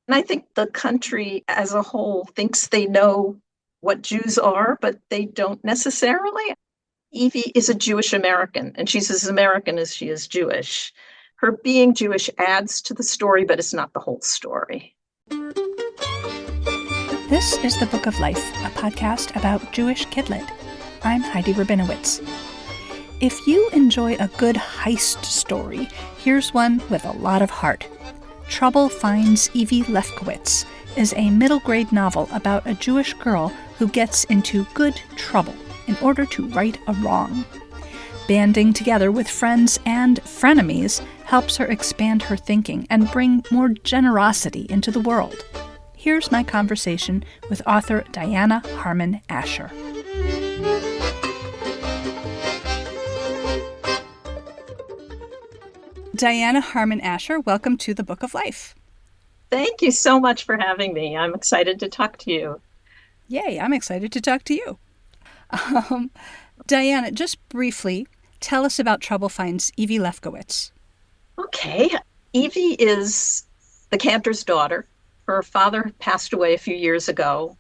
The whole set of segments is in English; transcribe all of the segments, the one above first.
And I think the country as a whole thinks they know what Jews are, but they don't necessarily. Evie is a Jewish American, and she's as American as she is Jewish. Her being Jewish adds to the story, but it's not the whole story. This is The Book of Life, a podcast about Jewish kidlit. I'm Heidi Rabinowitz. If you enjoy a good heist story, here's one with a lot of heart. Trouble Finds Evie Lefkowitz is a middle-grade novel about a Jewish girl who gets into good trouble in order to right a wrong. Banding together with friends and frenemies helps her expand her thinking and bring more generosity into the world. Here's my conversation with author Diana Harmon Asher. Diana Harmon Asher, welcome to The Book of Life. Thank you so much for having me. I'm excited to talk to you. Yay, I'm excited to talk to you. Diana, just briefly, tell us about Trouble Finds Evie Lefkowitz. Okay. Evie is the cantor's daughter. Her father passed away a few years ago,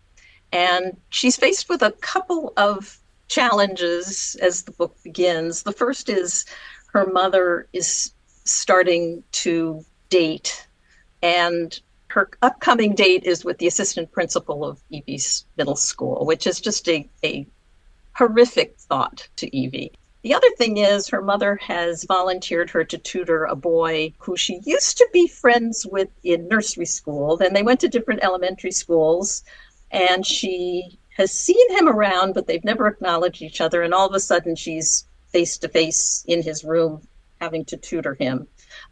and she's faced with a couple of challenges as the book begins. The first is her mother is starting to date, and her upcoming date is with the assistant principal of Evie's middle school, which is just a horrific thought to Evie. The other thing is her mother has volunteered her to tutor a boy who she used to be friends with in nursery school. Then they went to different elementary schools, and she has seen him around, but they've never acknowledged each other. And all of a sudden she's face to face in his room having to tutor him.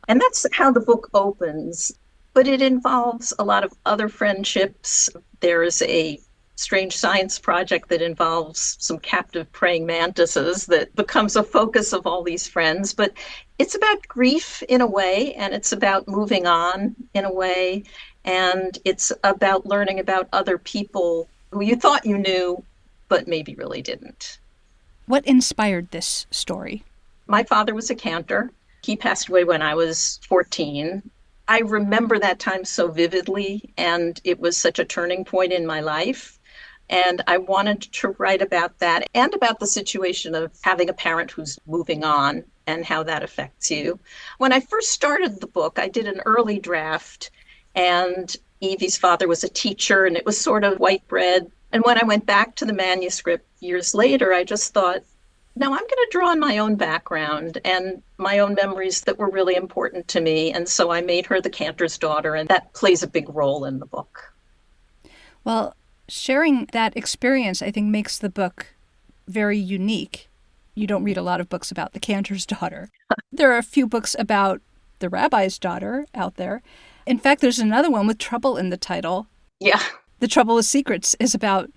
And that's how the book opens. But it involves a lot of other friendships. There is a strange science project that involves some captive praying mantises that becomes a focus of all these friends. But it's about grief in a way, and it's about moving on in a way, and it's about learning about other people who you thought you knew, but maybe really didn't. What inspired this story? My father was a cantor. He passed away when I was 14. I remember that time so vividly, and it was such a turning point in my life. And I wanted to write about that and about the situation of having a parent who's moving on and how that affects you. When I first started the book, I did an early draft, and Evie's father was a teacher, and it was sort of white bread. And when I went back to the manuscript years later, I just thought, no, I'm going to draw on my own background and my own memories that were really important to me. And so I made her the cantor's daughter, and that plays a big role in the book. Well, sharing that experience, I think, makes the book very unique. You don't read a lot of books about the cantor's daughter. There are a few books about the rabbi's daughter out there. In fact, there's another one with trouble in the title. Yeah. The Trouble with Secrets is about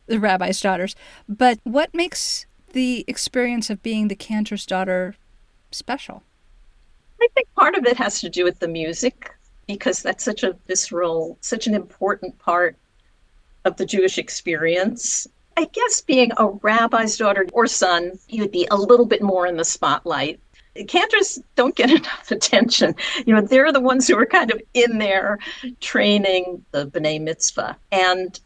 the rabbi's daughters. But what makes the experience of being the cantor's daughter special? I think part of it has to do with the music, because that's such a visceral, such an important part of the Jewish experience. I guess being a rabbi's daughter or son, you'd be a little bit more in the spotlight. Cantors don't get enough attention. They're the ones who are kind of in there training the B'nai Mitzvah and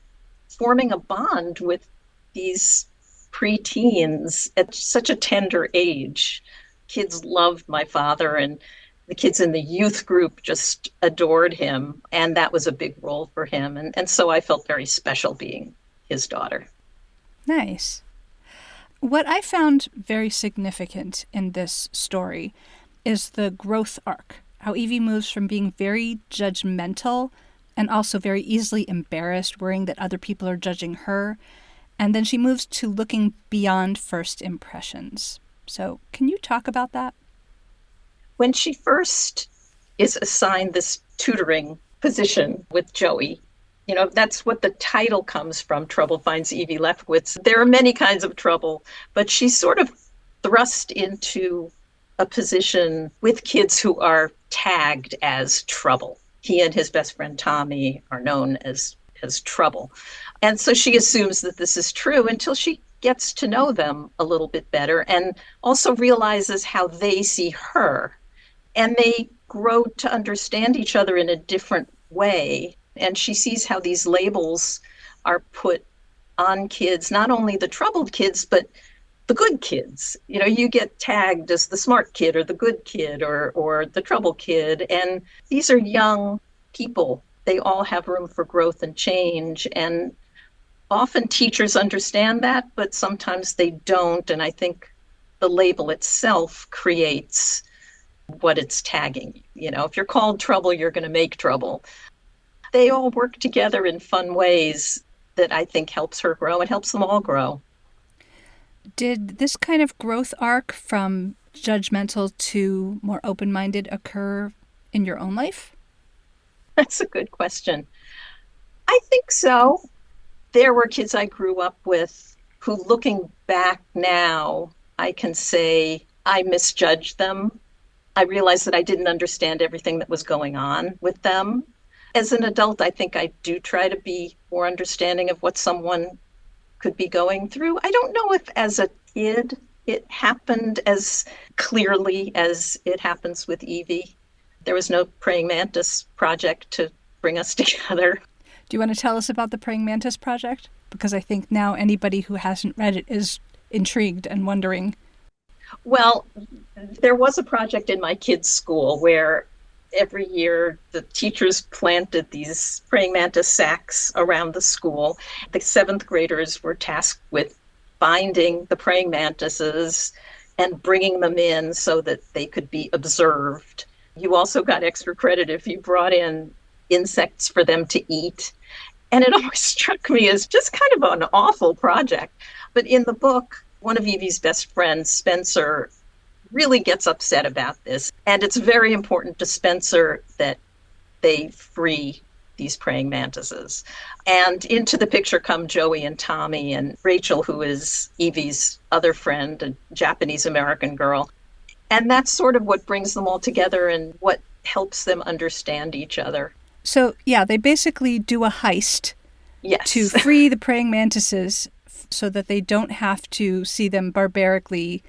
forming a bond with these preteens at such a tender age. Kids loved my father, and the kids in the youth group just adored him, and that was a big role for him. And so I felt very special being his daughter. Nice. What I found very significant in this story is the growth arc, how Evie moves from being very judgmental and also very easily embarrassed, worrying that other people are judging her, and then she moves to looking beyond first impressions. So can you talk about that? When she first is assigned this tutoring position with Joey, that's what the title comes from, Trouble Finds Evie Lefkowitz. There are many kinds of trouble, but she's sort of thrust into a position with kids who are tagged as trouble. He and his best friend Tommy are known as trouble. And so she assumes that this is true until she gets to know them a little bit better and also realizes how they see her. And they grow to understand each other in a different way. And she sees how these labels are put on kids, not only the troubled kids, but the good kids. You get tagged as the smart kid or the good kid or the trouble kid. And these are young people. They all have room for growth and change. And often teachers understand that, but sometimes they don't. And I think the label itself creates what it's tagging. If you're called trouble, you're going to make trouble. They all work together in fun ways that I think helps her grow and helps them all grow. Did this kind of growth arc from judgmental to more open-minded occur in your own life? That's a good question. I think so. There were kids I grew up with who, looking back now, I can say I misjudged them. I realized that I didn't understand everything that was going on with them. As an adult, I think I do try to be more understanding of what someone could be going through. I don't know if as a kid it happened as clearly as it happens with Evie. There was no praying mantis project to bring us together. Do you want to tell us about the praying mantis project? Because I think now anybody who hasn't read it is intrigued and wondering. Well, there was a project in my kids' school where every year the teachers planted these praying mantis sacks around the school. The seventh graders were tasked with finding the praying mantises and bringing them in so that they could be observed. You also got extra credit if you brought in insects for them to eat. And it always struck me as just kind of an awful project. But in the book, one of Evie's best friends, Spencer, really gets upset about this. And it's very important to Spencer that they free these praying mantises. And into the picture come Joey and Tommy and Rachel, who is Evie's other friend, a Japanese American girl. And that's sort of what brings them all together and what helps them understand each other. So, yeah, they basically do a heist to free the praying mantises so that they don't have to see them barbarically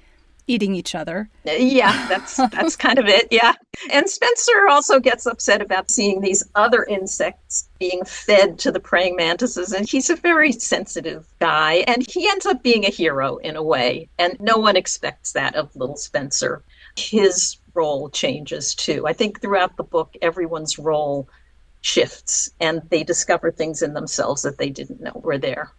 eating each other. Yeah, that's kind of it, yeah. And Spencer also gets upset about seeing these other insects being fed to the praying mantises, and he's a very sensitive guy, and he ends up being a hero in a way, and no one expects that of little Spencer. His role changes too. I think throughout the book, everyone's role shifts, and they discover things in themselves that they didn't know were there.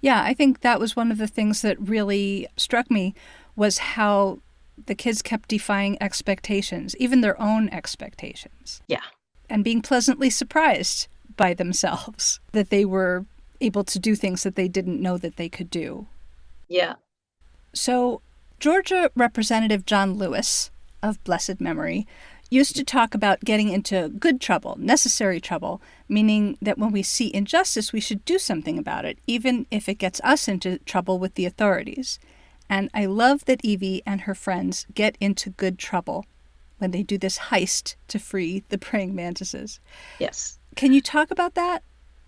Yeah, I think that was one of the things that really struck me was how the kids kept defying expectations, even their own expectations. Yeah. And being pleasantly surprised by themselves that they were able to do things that they didn't know that they could do. Yeah. So Georgia Representative John Lewis, of blessed memory, used to talk about getting into good trouble, necessary trouble, meaning that when we see injustice, we should do something about it, even if it gets us into trouble with the authorities. And I love that Evie and her friends get into good trouble when they do this heist to free the praying mantises. Yes. Can you talk about that?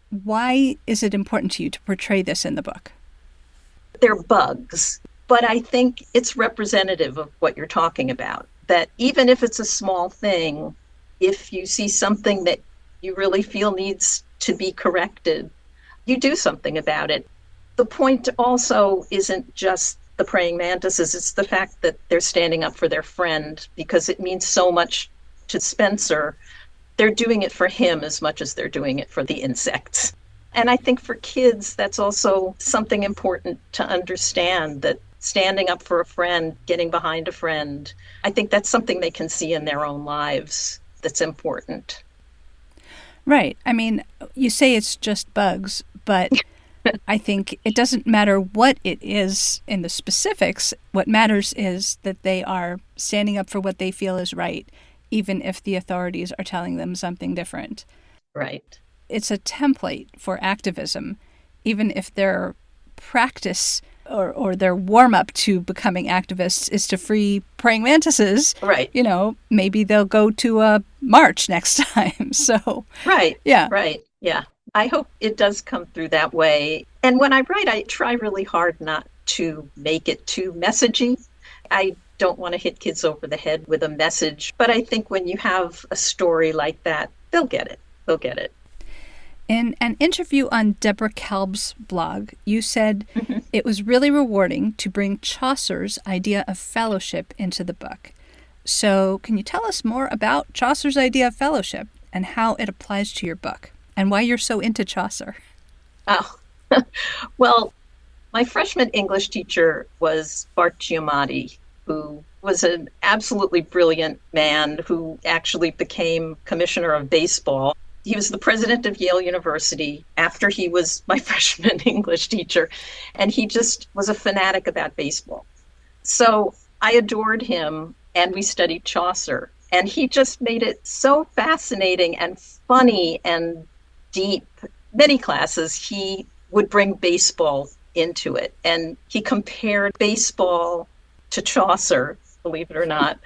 Why is it important to you to portray this in the book? They're bugs, but I think it's representative of what you're talking about. That even if it's a small thing, if you see something that you really feel needs to be corrected, you do something about it. The point also isn't just the praying mantises, it's the fact that they're standing up for their friend because it means so much to Spencer. They're doing it for him as much as they're doing it for the insects. And I think for kids, that's also something important to understand, that standing up for a friend, getting behind a friend, I think that's something they can see in their own lives that's important. Right. I mean, you say it's just bugs, but I think it doesn't matter what it is in the specifics. What matters is that they are standing up for what they feel is right, even if the authorities are telling them something different. Right. It's a template for activism, even if their practice or their warm-up to becoming activists is to free praying mantises. Right. You know, maybe they'll go to a march next time. So, right. Yeah. Right. Yeah. I hope it does come through that way. And when I write, I try really hard not to make it too messagey. I don't want to hit kids over the head with a message, but I think when you have a story like that, they'll get it. they'll get it. In an interview on Deborah Kalb's blog, you said Mm-hmm. it was really rewarding to bring Chaucer's idea of fellowship into the book. So, can you tell us more about Chaucer's idea of fellowship and how it applies to your book, and why you're so into Chaucer? Oh, well, my freshman English teacher was Bart Giamatti, who was an absolutely brilliant man who actually became commissioner of baseball. He was the president of Yale University after he was my freshman English teacher, and he just was a fanatic about baseball. So I adored him, and we studied Chaucer, and he just made it so fascinating and funny and deep. Many classes, he would bring baseball into it, and he compared baseball to Chaucer, believe it or not,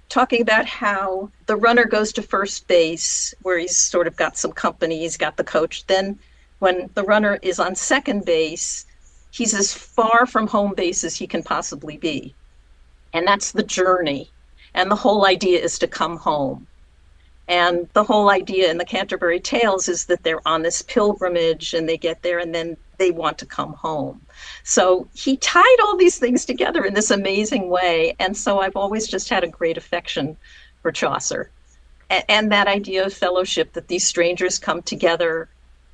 talking about how the runner goes to first base, where he's sort of got some company, he's got the coach. Then when the runner is on second base, he's as far from home base as he can possibly be. And that's the journey. And the whole idea is to come home. And the whole idea in the Canterbury Tales is that they're on this pilgrimage and they get there and then they want to come home. So he tied all these things together in this amazing way. And so I've always just had a great affection for Chaucer. And that idea of fellowship, that these strangers come together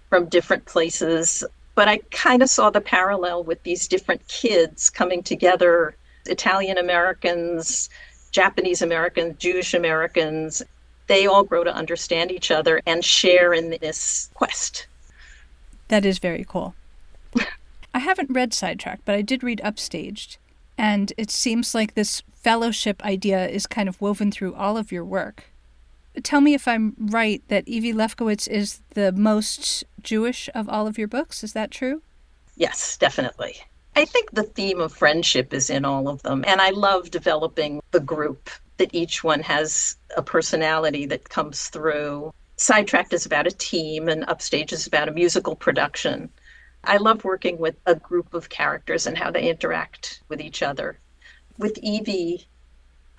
from different places. But I kind of saw the parallel with these different kids coming together, Italian Americans, Japanese Americans, Jewish Americans. They all grow to understand each other and share in this quest. That is very cool. I haven't read Sidetracked, but I did read Upstaged, and it seems like this fellowship idea is kind of woven through all of your work. Tell me if I'm right that Evie Lefkowitz is the most Jewish of all of your books. Is that true? Yes, definitely. I think the theme of friendship is in all of them, and I love developing the group, that each one has a personality that comes through. Sidetracked is about a team, and Upstage is about a musical production. I love working with a group of characters and how they interact with each other. With Evie,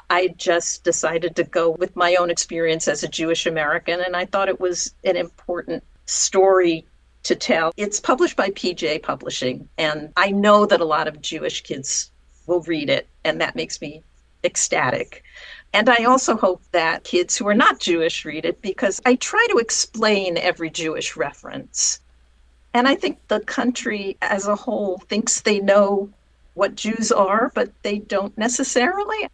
I just decided to go with my own experience as a Jewish American, and I thought it was an important story to tell. It's published by PJ Publishing, and I know that a lot of Jewish kids will read it, and that makes me ecstatic. And I also hope that kids who are not Jewish read it, because I try to explain every Jewish reference. And I think the country as a whole thinks they know what Jews are, but they don't necessarily.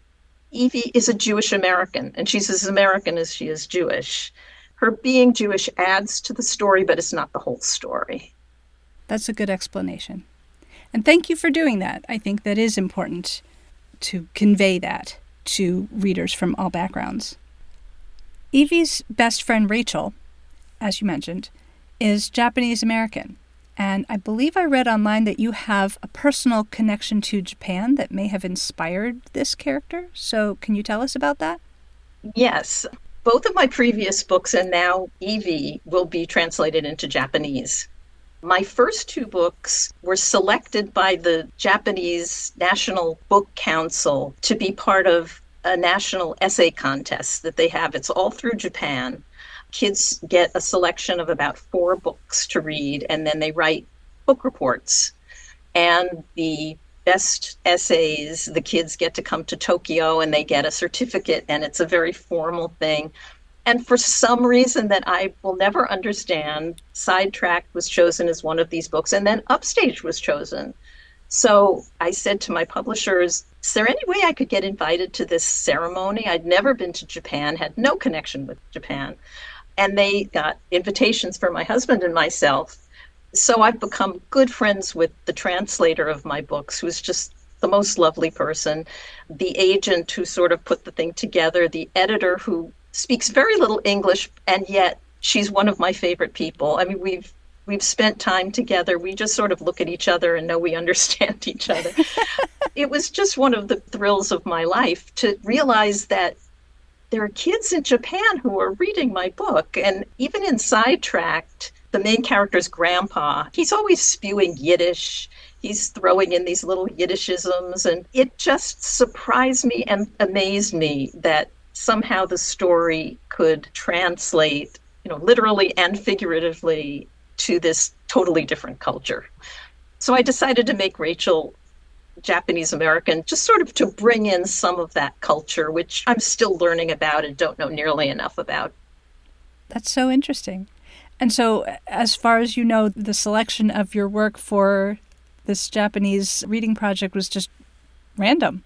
Evie is a Jewish American, and she's as American as she is Jewish. Her being Jewish adds to the story, but it's not the whole story. That's a good explanation. And thank you for doing that. I think that is important to convey that to readers from all backgrounds. Evie's best friend Rachel, as you mentioned, is Japanese American. And I believe I read online that you have a personal connection to Japan that may have inspired this character. So can you tell us about that? Yes. Both of my previous books and now Evie will be translated into Japanese. My first two books were selected by the Japanese National Book Council to be part of a national essay contest that they have. It's all through Japan. Kids get a selection of about 4 books to read, and then they write book reports. And the best essays, the kids get to come to Tokyo and they get a certificate, and it's a very formal thing. And for some reason that I will never understand, Sidetracked was chosen as one of these books, and then Upstage was chosen. So I said to my publishers, is there any way I could get invited to this ceremony? I'd never been to Japan, had no connection with Japan. And they got invitations for my husband and myself. So I've become good friends with the translator of my books, who's just the most lovely person, the agent who sort of put the thing together, the editor who speaks very little English, and yet she's one of my favorite people. I mean, we've spent time together. We just sort of look at each other and know we understand each other. It was just one of the thrills of my life to realize that there are kids in Japan who are reading my book. And even in Sidetracked, the main character's grandpa, he's always spewing Yiddish. He's throwing in these little Yiddishisms. And it just surprised me and amazed me that somehow the story could translate literally and figuratively to this totally different culture. So I decided to make Rachel Japanese American, just sort of to bring in some of that culture, which I'm still learning about and don't know nearly enough about. That's so interesting. And so, as far as you know, the selection of your work for this Japanese reading project was just random.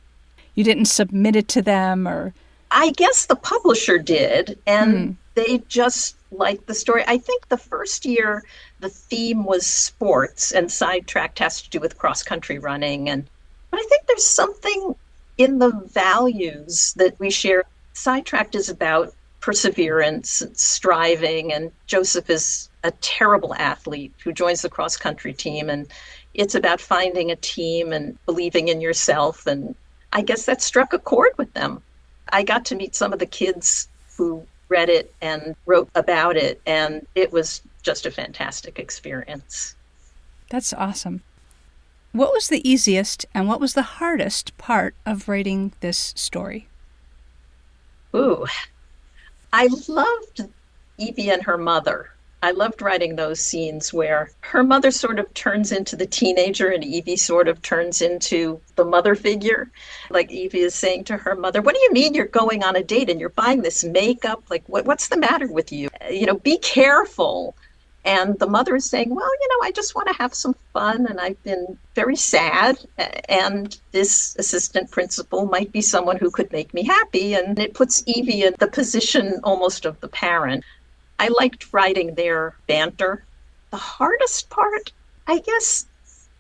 You didn't submit it to them or. I guess the publisher did, and Hmm. they just liked the story. I think the first year the theme was sports, and Sidetracked has to do with cross country running. But I think there's something in the values that we share. Sidetracked is about perseverance and striving, and Joseph is a terrible athlete who joins the cross country team, and it's about finding a team and believing in yourself. And I guess that struck a chord with them. I got to meet some of the kids who read it and wrote about it, and it was just a fantastic experience. That's awesome. What was the easiest and what was the hardest part of writing this story? Ooh, I loved Evie and her mother. I loved writing those scenes where her mother sort of turns into the teenager and Evie sort of turns into the mother figure. Like Evie is saying to her mother, "What do you mean you're going on a date and you're buying this makeup? Like, what's the matter with you? Be careful." And the mother is saying, "Well, I just want to have some fun and I've been very sad. And this assistant principal might be someone who could make me happy." And it puts Evie in the position almost of the parent. I liked writing their banter. The hardest part, I guess,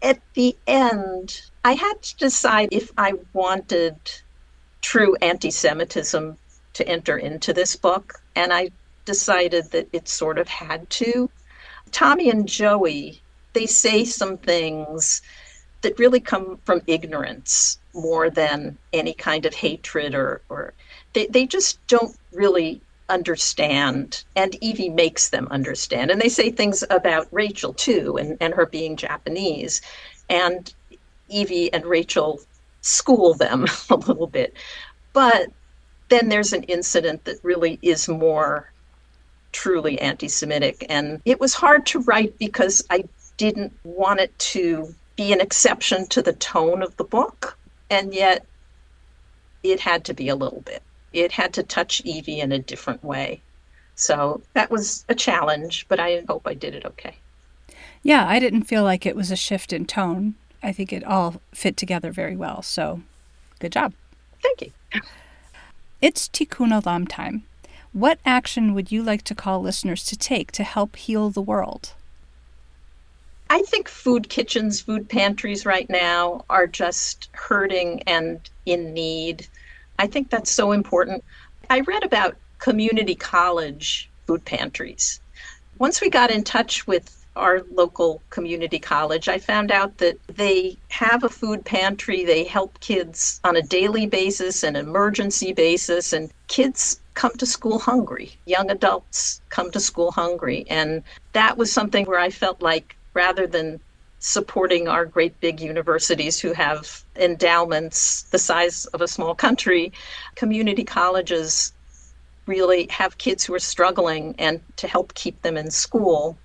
at the end, I had to decide if I wanted true anti Semitism to enter into this book. And I decided that it sort of had to. Tommy and Joey, they say some things that really come from ignorance more than any kind of hatred or they just don't really understand. And Evie makes them understand. And they say things about Rachel too, and her being Japanese. And Evie and Rachel school them a little bit. But then there's an incident that really is more truly anti Semitic. And it was hard to write because I didn't want it to be an exception to the tone of the book. And yet it had to be a little bit. It had to touch Evie in a different way. So that was a challenge, but I hope I did it okay. Yeah, I didn't feel like it was a shift in tone. I think it all fit together very well. So, good job. Thank you. It's Tikkun Olam time. What action would you like to call listeners to take to help heal the world? I think food kitchens, food pantries right now are just hurting and in need. I think that's so important. I read about community college food pantries. Once we got in touch with our local community college, I found out that they have a food pantry. They help kids on a daily basis, an emergency basis, and kids come to school hungry. Young adults come to school hungry. And that was something where I felt like rather than supporting our great big universities who have endowments the size of a small country, community colleges really have kids who are struggling, and to help keep them in school,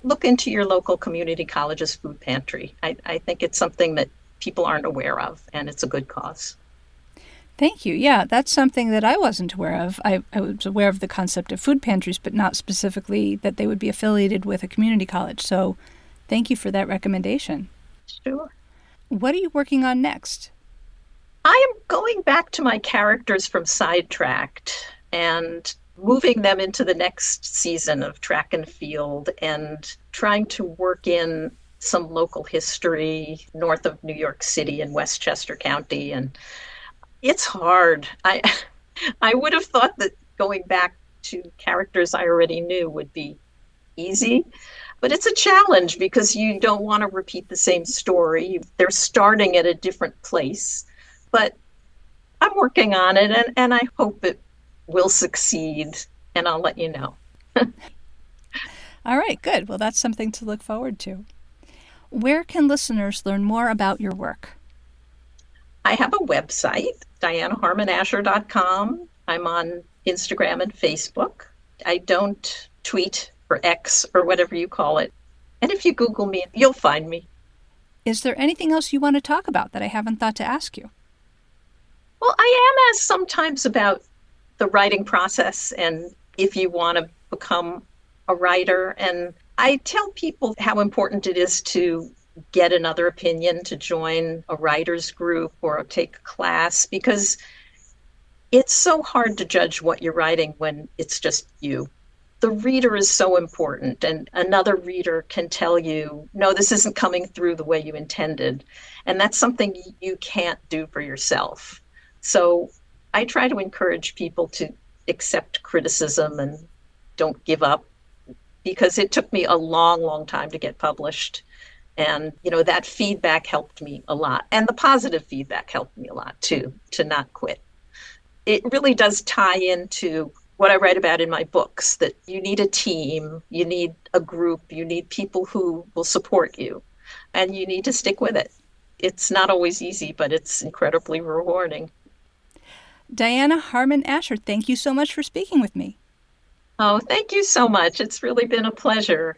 look into your local community college's food pantry. I think it's something that people aren't aware of, and it's a good cause. Thank you. Yeah, that's something that I wasn't aware of. I was aware of the concept of food pantries, but not specifically that they would be affiliated with a community college. So thank you for that recommendation. Sure. What are you working on next? I am going back to my characters from Sidetracked and moving them into the next season of Track and Field and trying to work in some local history north of New York City in Westchester County. And it's hard. I would have thought that going back to characters I already knew would be easy, but it's a challenge because you don't want to repeat the same story. They're starting at a different place, but I'm working on it, and I hope it will succeed, and I'll let you know. All right, good. Well, that's something to look forward to. Where can listeners learn more about your work? I have a website, dianaharmonasher.com. I'm on Instagram and Facebook. I don't tweet or X or whatever you call it. And if you Google me, you'll find me. Is there anything else you want to talk about that I haven't thought to ask you? Well, I am asked sometimes about the writing process and if you want to become a writer. And I tell people how important it is to get another opinion, to join a writer's group or take a class, because it's so hard to judge what you're writing when it's just you. The reader is so important, and another reader can tell you, no, this isn't coming through the way you intended. And that's something you can't do for yourself. So I try to encourage people to accept criticism and don't give up, because it took me a long, long time to get published. And, that feedback helped me a lot. And the positive feedback helped me a lot too, to not quit. It really does tie into what I write about in my books, that you need a team, you need a group, you need people who will support you, and you need to stick with it. It's not always easy, but it's incredibly rewarding. Diana Harmon Asher, thank you so much for speaking with me. Oh, thank you so much. It's really been a pleasure.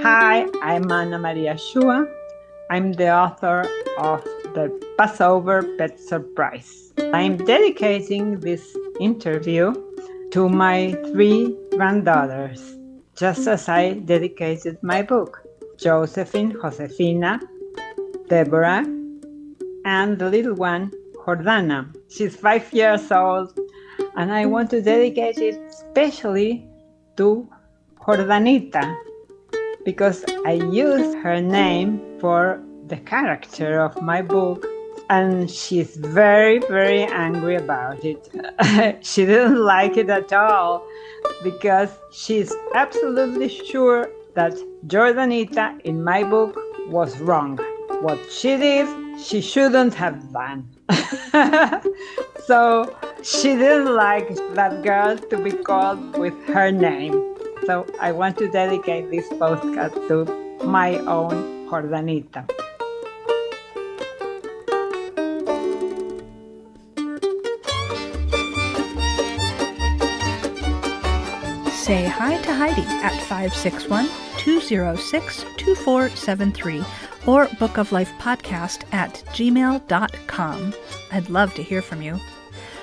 Hi, I'm Anna Maria Shua. I'm the author of The Passover Pet Surprise. I'm dedicating this interview to my 3 granddaughters, just as I dedicated my book, Josephine, Josefina, Deborah, and the little one, Jordana. She's 5 years old, and I want to dedicate it especially to Jordanita, because I used her name for the character of my book, and she's very, very angry about it. She didn't like it at all, because she's absolutely sure that Jordanita in my book was wrong. What she did, she shouldn't have done. So she didn't like that girl to be called with her name. So I want to dedicate this podcast to my own Jordanita. Say hi to Heidi at 561-206-2473 or bookoflifepodcast@gmail.com. I'd love to hear from you.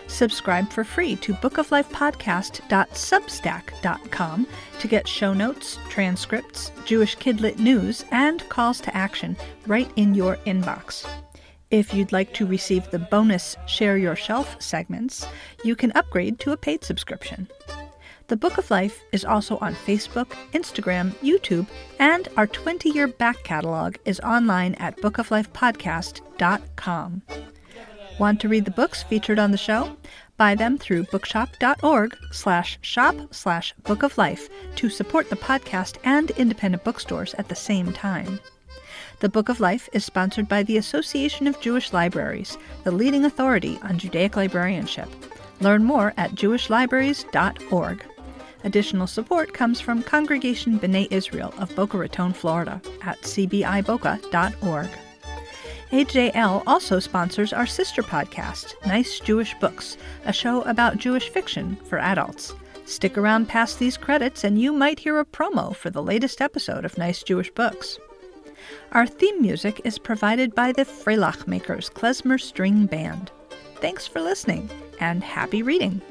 Subscribe for free to bookoflifepodcast.substack.com to get show notes, transcripts, Jewish Kidlit news, and calls to action right in your inbox. If you'd like to receive the bonus Share Your Shelf segments, you can upgrade to a paid subscription. The Book of Life is also on Facebook, Instagram, YouTube, and our 20-year back catalog is online at bookoflifepodcast.com. Want to read the books featured on the show? Buy them through bookshop.org/shop/bookoflife to support the podcast and independent bookstores at the same time. The Book of Life is sponsored by the Association of Jewish Libraries, the leading authority on Judaic librarianship. Learn more at jewishlibraries.org. Additional support comes from Congregation B'nai Israel of Boca Raton, Florida at cbiboca.org. AJL also sponsors our sister podcast, Nice Jewish Books, a show about Jewish fiction for adults. Stick around past these credits and you might hear a promo for the latest episode of Nice Jewish Books. Our theme music is provided by the Freilach Makers Klezmer String Band. Thanks for listening, and happy reading!